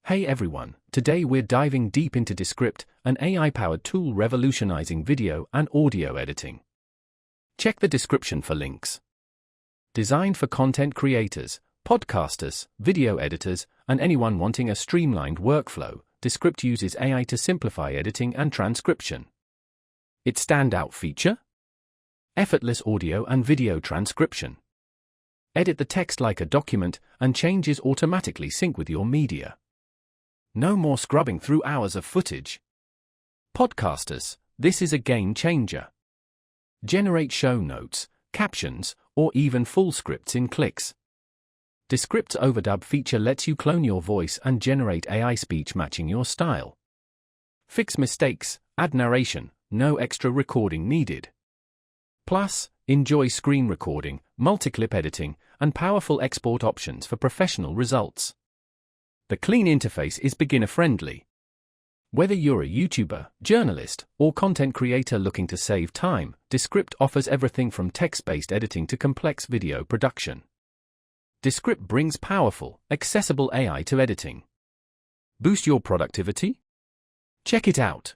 Hey everyone, today we're diving deep into Descript, an AI-powered tool revolutionizing video and audio editing. Check the description for links. Designed for content creators, podcasters, video editors, and anyone wanting a streamlined workflow, Descript uses AI to simplify editing and transcription. Its standout feature? Effortless audio and video transcription. Edit the text like a document, and changes automatically sync with your media. No more scrubbing through hours of footage. Podcasters, this is a game changer. Generate show notes, captions, or even full scripts in clicks. Descript's overdub feature lets you clone your voice and generate AI speech matching your style. Fix mistakes, add narration, no extra recording needed. Plus, enjoy screen recording, multi-clip editing, and powerful export options for professional results. The clean interface is beginner-friendly. Whether you're a YouTuber, journalist, or content creator looking to save time, Descript offers everything from text-based editing to complex video production. Descript brings powerful, accessible AI to editing. Boost your productivity? Check it out.